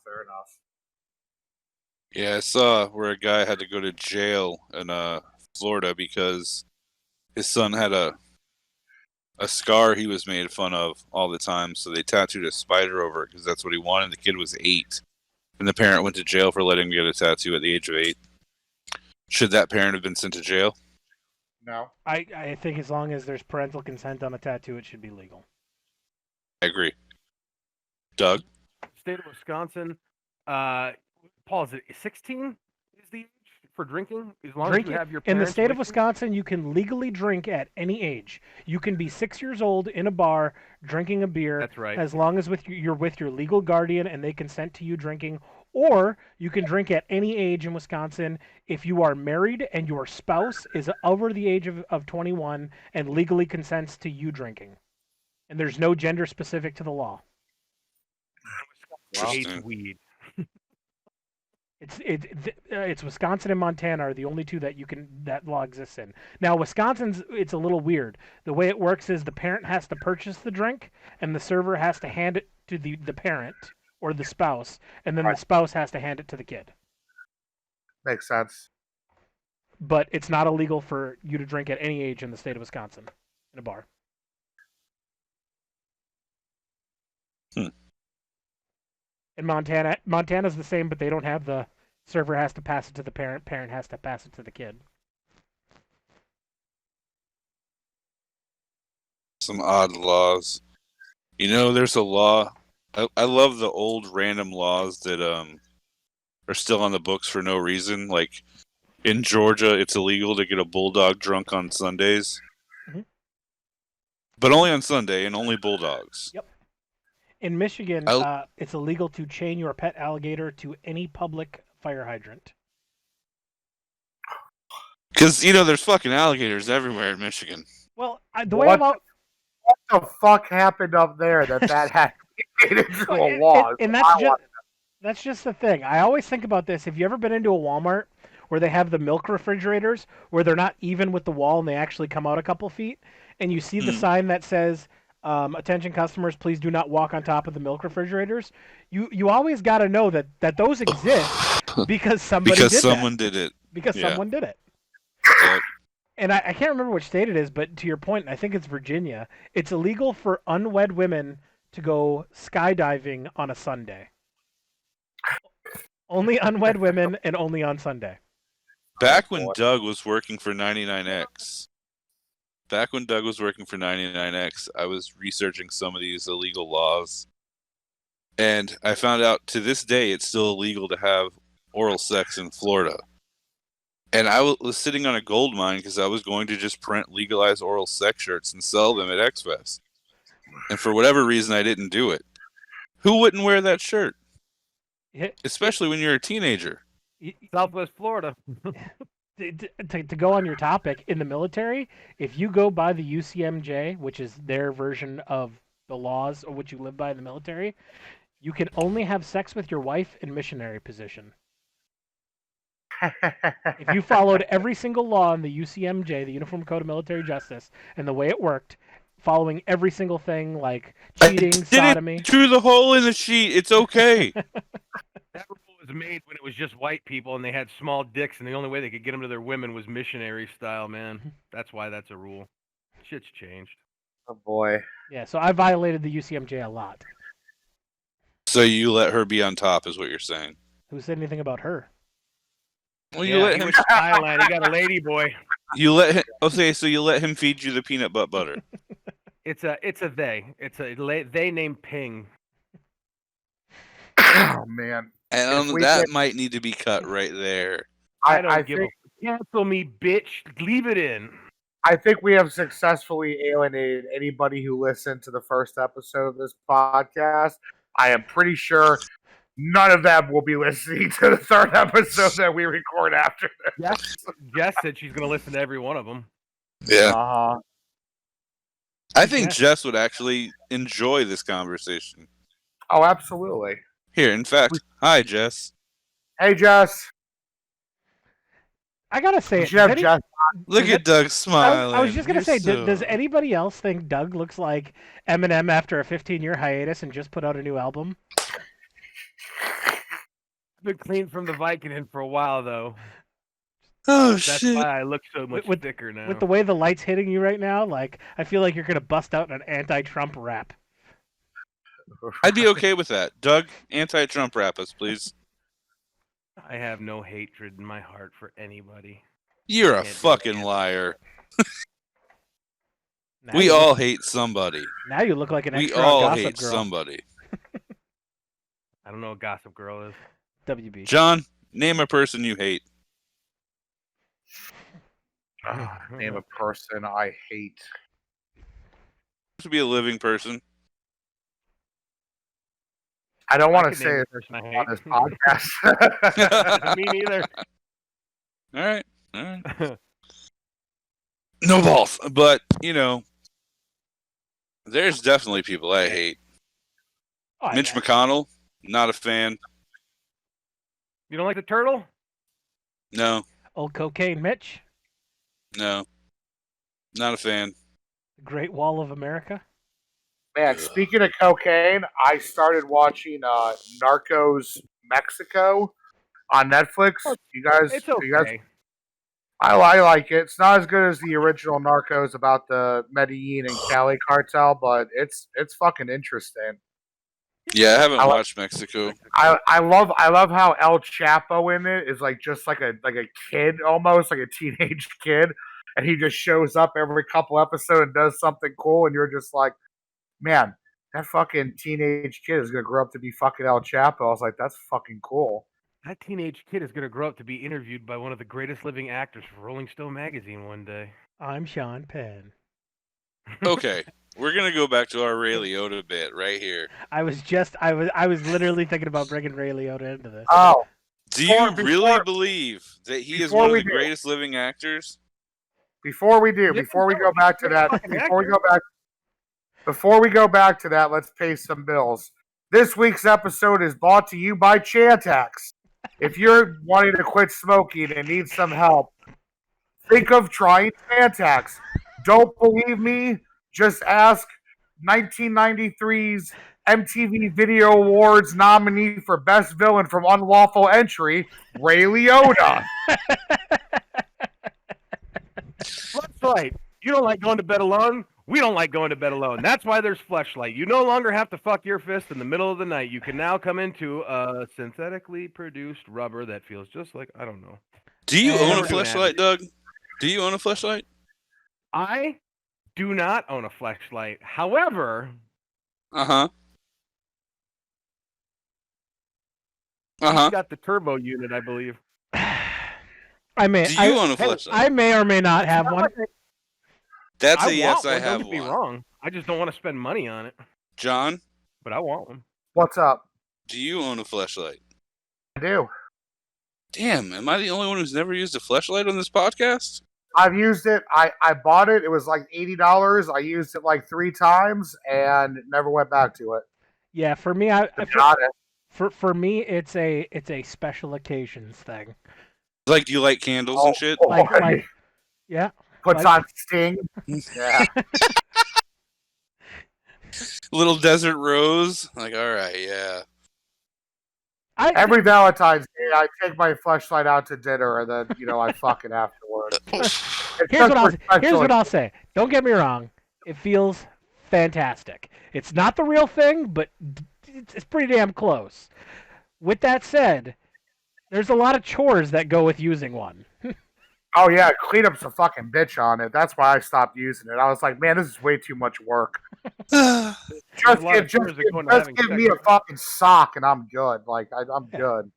Yeah, I saw where a guy had to go to jail in Florida because his son had a scar he was made fun of all the time, so they tattooed a spider over it because that's what he wanted. The kid was 8, and the parent went to jail for letting him get a tattoo at the age of 8. Should that parent have been sent to jail? No. I think as long as there's parental consent on a tattoo, it should be legal. I agree. Doug? State of Wisconsin, Paul, is it 16 is the age for drinking? As long as you have your parents in the state of with you? Wisconsin, you can legally drink at any age. You can be 6 years old in a bar drinking a beer. That's right. As long as you're with your legal guardian and they consent to you drinking. Or you can drink at any age in Wisconsin if you are married and your spouse is over the age of 21 and legally consents to you drinking. And there's no gender specific to the law. Hates weed. It's Wisconsin and Montana are the only two that law exists in. Now Wisconsin's it's a little weird. The way it works is the parent has to purchase the drink and the server has to hand it to the parent or the spouse, and then the spouse has to hand it to the kid. Makes sense. But it's not illegal for you to drink at any age in the state of Wisconsin in a bar. In Montana's the same, but they don't have the server has to pass it to the parent has to pass it to the kid. Some odd laws. You know, there's a law. I love the old random laws that are still on the books for no reason. Like in Georgia, it's illegal to get a bulldog drunk on Sundays. Mm-hmm. But only on Sunday and only bulldogs. Yep. In Michigan, it's illegal to chain your pet alligator to any public fire hydrant. Because, you know, there's fucking alligators everywhere in Michigan. Well, what the fuck happened up there that had made it into a law? And that's just the thing. I always think about this. Have you ever been into a Walmart where they have the milk refrigerators where they're not even with the wall and they actually come out a couple feet? And you see the sign that says, Attention customers, please do not walk on top of the milk refrigerators. You always got to know that those exist because somebody Because did someone that. did it. Because Yeah. someone did it. Yep. And I can't remember which state it is, but to your point, I think it's Virginia. It's illegal for unwed women to go skydiving on a Sunday. Only unwed women and only on Sunday. Back when Doug was working for 99X, I was researching some of these illegal laws. And I found out to this day it's still illegal to have oral sex in Florida. And I was sitting on a gold mine because I was going to just print legalized oral sex shirts and sell them at X-Fest. And for whatever reason, I didn't do it. Who wouldn't wear that shirt? Especially when you're a teenager. Southwest Florida. To go on your topic, in the military, if you go by the UCMJ, which is their version of the laws of which you live by in the military, you can only have sex with your wife in missionary position. If you followed every single law in the UCMJ, the Uniform Code of Military Justice, and the way it worked, following every single thing like cheating, sodomy. It through the hole in the sheet. It's okay. That rule was made when it was just white people and they had small dicks, and the only way they could get them to their women was missionary style, man. That's why that's a rule. Shit's changed. Oh, boy. Yeah, so I violated the UCMJ a lot. So you let her be on top, is what you're saying. Who said anything about her? Well, you let him. Thailand. He got a lady boy. You let him. Okay, so you let him feed you the peanut butter. It's a they. It's a they named Ping. Oh man. And that might need to be cut right there. I don't give a cancel me, bitch. Leave it in. I think we have successfully alienated anybody who listened to the first episode of this podcast. I am pretty sure none of them will be listening to the third episode that we record after this. Jess said she's going to listen to every one of them. Yeah. Uh-huh. I think Jess would actually enjoy this conversation. Oh, absolutely. Here, in fact, hi, Jess. Hey, Jess. I gotta say, look at Doug smiling. I was just gonna say, does anybody else think Doug looks like Eminem after a 15-year hiatus and just put out a new album? I've been clean from the Vicodin for a while, though. Oh, That's shit. why I look so much thicker now. With the way the light's hitting you right now, like I feel like you're gonna bust out an anti-Trump rap. I'd be okay with that. Doug, anti-Trump rap us, please. I have no hatred in my heart for anybody. You're a fucking liar. We all hate somebody. Now you look like an extra We all Gossip hate Girl. somebody. I don't know what Gossip Girl is. WB. John, name a person you hate. Name a person I hate. To be a living person. I don't want to could say name it a person I on hate. this podcast. Me neither. All right. No balls. But, you know, there's definitely people I hate. Oh, Mitch McConnell, not a fan. You don't like the turtle? No, Old Cocaine Mitch. no. Not a fan. The Great Wall of America. Man, speaking of cocaine, I started watching Narcos Mexico on Netflix. You guys, It's okay. I like it. It's not as good as the original Narcos about the Medellin and Cali cartel, but it's fucking interesting. Yeah, I haven't watched Mexico. I love how El Chapo in it is just like a kid, almost like a teenage kid, and he just shows up every couple episodes and does something cool, and you're just like, man, that fucking teenage kid is gonna grow up to be fucking El Chapo. I was like, that's fucking cool. That teenage kid is going to grow up to be interviewed by one of the greatest living actors for Rolling Stone magazine one day. I'm Sean Penn. Okay, we're gonna go back to our Ray Liotta bit right here. I was literally thinking about bringing Ray Liotta into this. Oh, do you really believe that he is one of the greatest living actors? Before we go back to that, before we go back to that, let's pay some bills. This week's episode is brought to you by Chantax. If you're wanting to quit smoking and need some help, think of trying Chantax. Don't believe me? Just ask 1993's MTV Video Awards nominee for Best Villain from Unlawful Entry, Ray Liotta. Fleshlight. You don't like going to bed alone? We don't like going to bed alone. That's why there's Fleshlight. You no longer have to fuck your fist in the middle of the night. You can now come into a synthetically produced rubber that feels just like, I don't know. Do you own a Never do an Fleshlight, Doug? Do you own a Fleshlight? I do not own a Fleshlight. However, Uh-huh. he's got the turbo unit, I believe. I may. Do you own a Fleshlight? I may or may not have one. That's I a yes, want one, I have don't get me one. wrong. I just don't want to spend money on it. John, But I want one. What's up? do you own a Fleshlight? I do. Damn, am I the only one who's never used a Fleshlight on this podcast? I've used it. I bought it. It was like $80. I used it like 3 times and never went back to it. Yeah, for me, for me, it's a special occasions thing. Like, do you light candles and shit? Like, yeah. Puts like- on Sting. Yeah. Little desert rose. Like, all right, yeah. Every Valentine's Day, I take my Fleshlight out to dinner, and then I fuck it afterwards. Here's what I'll say. Don't get me wrong. It feels fantastic. It's not the real thing, but it's pretty damn close. With that said, there's a lot of chores that go with using one. Oh yeah, cleanup's a fucking bitch on it. That's why I stopped using it. I was like, man, this is way too much work. Just give me a fucking sock and I'm good. Like I'm good.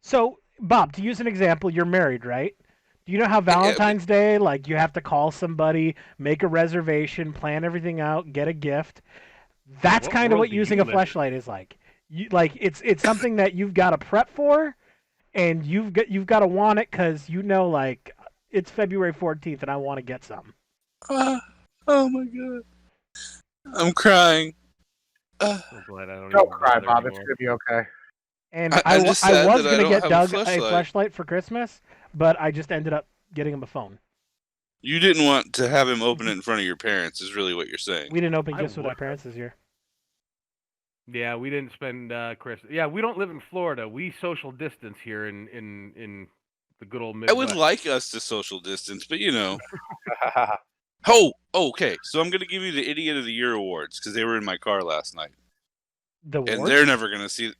So, Bob, to use an example, you're married, right? Do you know how Valentine's Day, like, you have to call somebody, make a reservation, plan everything out, get a gift? That's kind of what using a Fleshlight is like. It's something that you've got to prep for, and you've got to want it because like it's February 14th and I want to get some. Oh my god, I'm crying. I'm glad I don't cry, Bob. It's gonna be okay. And I was gonna get Doug a Fleshlight for Christmas, but I just ended up getting him a phone. You didn't want to have him open it in front of your parents, is really what you're saying. We didn't open gifts with our parents this year. Yeah, we didn't spend Christmas. Yeah, we don't live in Florida. We social distance here in the good old Midwest. I would like us to social distance, but Oh, okay. So I'm going to give you the Idiot of the Year awards because they were in my car last night. And they're never going to see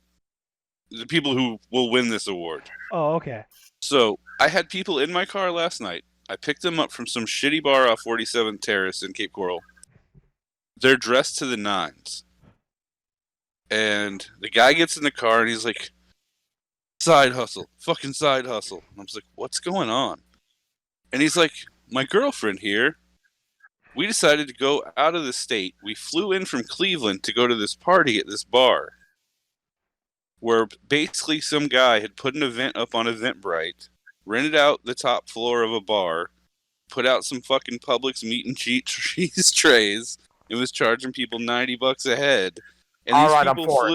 the people who will win this award. Oh, okay. So I had people in my car last night. I picked them up from some shitty bar off 47th Terrace in Cape Coral. They're dressed to the nines. And the guy gets in the car and he's like, side hustle, fucking side hustle. And I was like, what's going on? And he's like, my girlfriend here, we decided to go out of the state. We flew in from Cleveland to go to this party at this bar where basically some guy had put an event up on Eventbrite, rented out the top floor of a bar, put out some fucking Publix meat and cheese trays, and was charging people $90 a head. And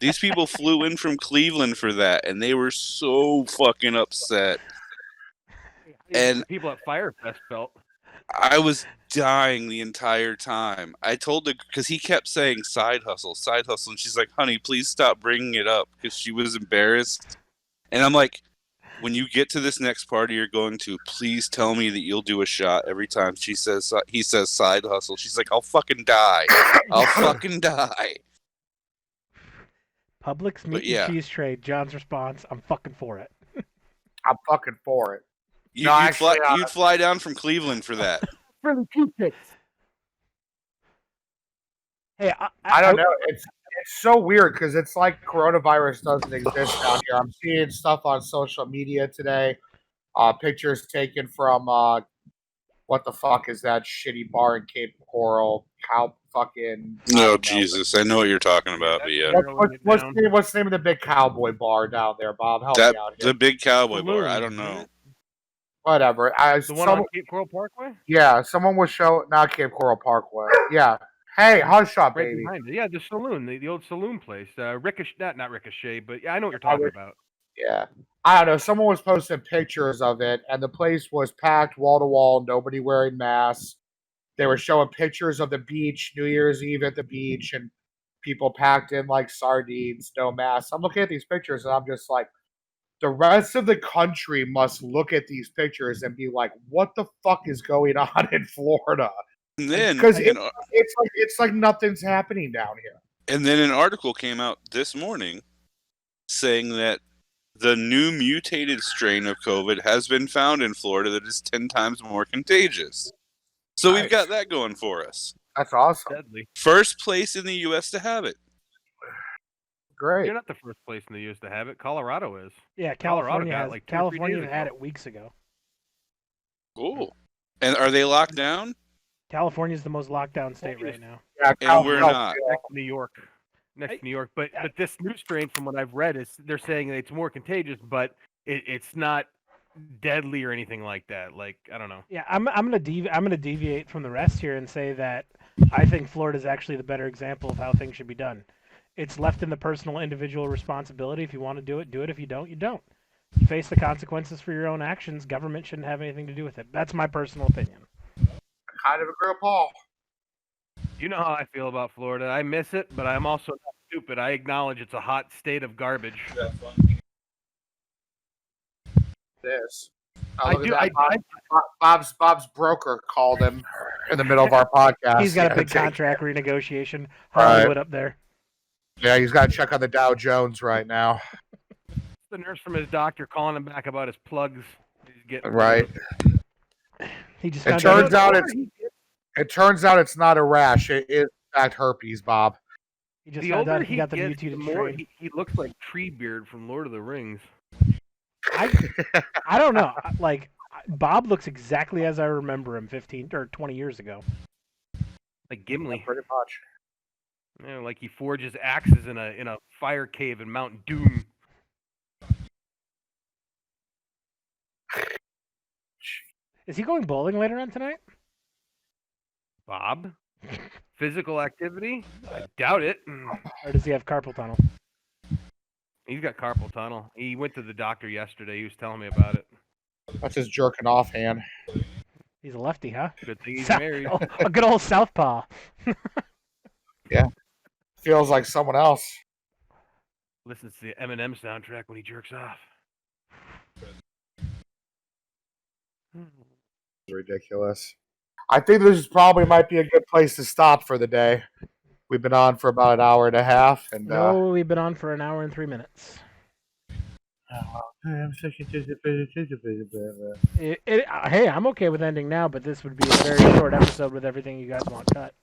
these people flew in from Cleveland for that, and they were so fucking upset. And people at Firefest felt. I was dying the entire time. I told her, because he kept saying side hustle, and she's like, honey, please stop bringing it up, because she was embarrassed. And I'm like, when you get to this next party you're going to, please tell me that you'll do a shot every time he says side hustle. She's like, I'll fucking die. I'll fucking die. Publix meat and cheese trade. John's response, I'm fucking for it. I'm fucking for it. You'd fly down from Cleveland for that. For the toothpicks. Hey, I don't know. It's so weird because it's like coronavirus doesn't exist down here. I'm seeing stuff on social media today. Pictures taken from what the fuck is that shitty bar in Cape Coral? No, Jesus, I know what you're talking about, but yeah. What's the name of the big cowboy bar down there, Bob? Help me out here. The big cowboy bar. I don't know. Whatever. The one on Cape Coral Parkway? Yeah, someone was not Cape Coral Parkway. Yeah. Hey, hush up, right baby. Behind it. Yeah, the saloon, the old saloon place. Ricochet, not Ricochet, but yeah, I know what you're talking about. Yeah. I don't know. Someone was posting pictures of it, and the place was packed wall to wall, nobody wearing masks. they were showing pictures of the beach, New Year's Eve at the beach, and people packed in like sardines, no masks. I'm looking at these pictures and I'm just like, the rest of the country must look at these pictures and be like, what the fuck is going on in Florida? And then, Because it's like nothing's happening down here. And then an article came out this morning saying that the new mutated strain of COVID has been found in Florida that is 10 times more contagious. So we've got that going for us. That's awesome. Deadly. First place in the U.S. to have it. Great. You're not the first place in the U.S. to have it. Colorado is. Yeah, Colorado California got has. it like 2 or 3 California days had ago. it weeks ago. Cool. And are they locked down? California's the most locked down state right now. Yeah, And we're not. Next to New York. Next to New York. But this new strain, from what I've read, is they're saying that it's more contagious, but it's not deadly or anything like that. Like, I don't know. Yeah, I'm gonna deviate from the rest here and say that I think Florida is actually the better example of how things should be done. It's left in the personal, individual responsibility. If you want to do it, do it. If you don't, you don't. You face the consequences for your own actions. Government shouldn't have anything to do with it. That's my personal opinion. Kind of agree with Paul. You know how I feel about Florida. I miss it, but I'm also not stupid. I acknowledge it's a hot state of garbage. This. I Look do. at that. Bob's broker called him in the middle of our podcast. He's got a big contract renegotiation. Right. Hollywood up there. Yeah, he's got to check on the Dow Jones right now. The nurse from his doctor calling him back about his plugs. He's getting Right. He just It turns out it's not a rash. It is in fact herpes, Bob. He just The found older out he got the gets, mutated the more strain. he looks like Treebeard from Lord of the Rings. I don't know. Like, Bob looks exactly as I remember him 15 or 20 years ago. Like Gimli. Pretty much. Yeah, like he forges axes in a fire cave in Mount Doom. Is he going bowling later on tonight? Bob? Physical activity? I doubt it. Or does he have carpal tunnel? He's got carpal tunnel. He went to the doctor yesterday. He was telling me about it. That's his jerking off hand. He's a lefty, huh? Good thing he's married. A good old southpaw. Yeah. Feels like someone else. Listens to the Eminem soundtrack when he jerks off. Ridiculous. I think this probably might be a good place to stop for the day. We've been on for about an hour and a half, and No, we've been on for an hour and 3 minutes. Hey, I'm okay with ending now, but this would be a very short episode with everything you guys want cut.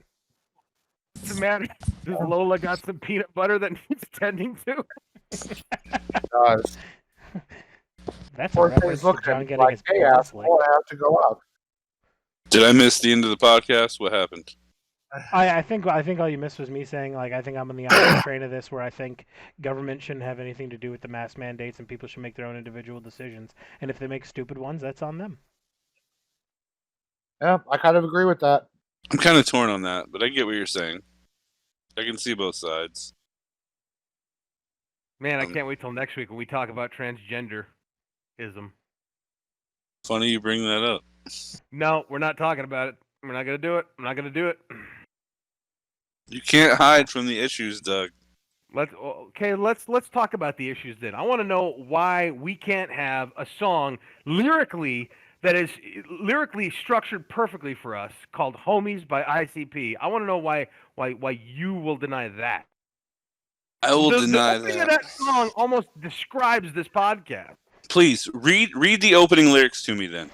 What's the matter? Does Lola got some peanut butter that needs tending to? does. That's a Poor reference thing's to looking John at me getting like, his hey, pants asshole, I have to go out. Did I miss the end of the podcast? What happened? I think all you missed was me saying, like, I think I'm on the opposite train of this, where I think government shouldn't have anything to do with the mask mandates, and people should make their own individual decisions. And if they make stupid ones, that's on them. Yeah, I kind of agree with that. I'm kind of torn on that, but I get what you're saying. I can see both sides. Man, I can't wait till next week when we talk about transgenderism. Funny you bring that up. No, we're not talking about it. We're not gonna do it. I'm not gonna do it. You can't hide from the issues, Doug. Let's talk about the issues then. I want to know why we can't have a song lyrically that is lyrically structured perfectly for us called "Homies" by ICP. I want to know why you will deny that. I will deny the opening that. of that song almost describes this podcast. Please read the opening lyrics to me then.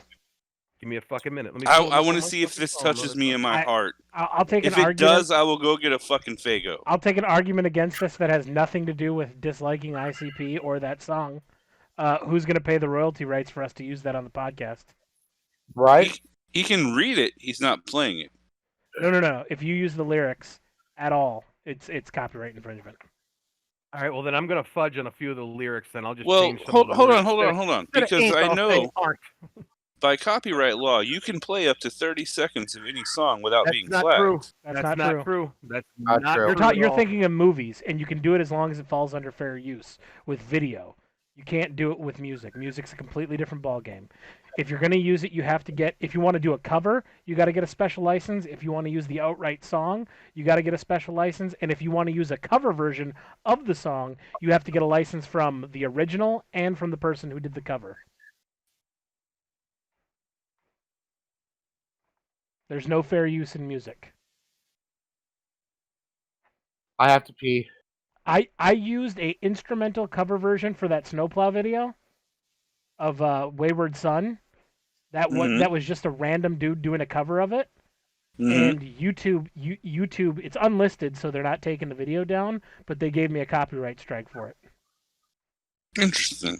Give me a fucking minute. Let me. I want to see if this touches me in my heart. I'll take an If it argument. does, I will go get a fucking Faygo. I'll take an argument against this that has nothing to do with disliking ICP or that song. Who's going to pay the royalty rights for us to use that on the podcast? Right? He can read it. He's not playing it. No. If you use the lyrics at all, it's copyright infringement. All right. Well, then I'm gonna fudge on a few of the lyrics. Then I'll just Well, change some hold of the on. words. Because I know Aren't. by copyright law, you can play up to 30 seconds of any song without That's being not flagged. true. That's That's not true. That's Not not true. true. You're at all. thinking of movies, and you can do it as long as it falls under fair use. With video, You can't do it with music. Music's a completely different ballgame. If you're going to use it, you have to get, if you want to do a cover, you got to get a special license. If you want to use the outright song, you got to get a special license. And if you want to use a cover version of the song, you have to get a license from the original and from the person who did the cover. There's no fair use in music. I have to pee. I used a instrumental cover version for that snowplow video of Wayward Son. That was just a random dude doing a cover of it. And YouTube, it's unlisted, so they're not taking the video down, but they gave me a copyright strike for it. Interesting.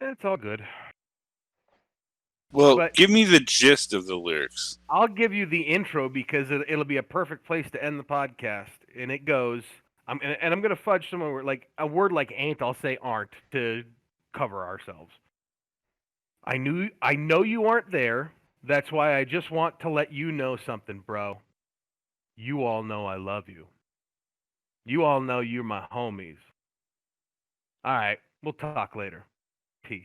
It's all good. Well, But- give me the gist of the lyrics. I'll give you the intro because it'll be a perfect place to end the podcast. And it goes, I'm going to fudge some word, like a word like ain't, I'll say aren't to cover ourselves. I know you aren't there. That's why I just want to let you know something, bro. You all know I love you. You all know you're my homies. All right, we'll talk later. Peace.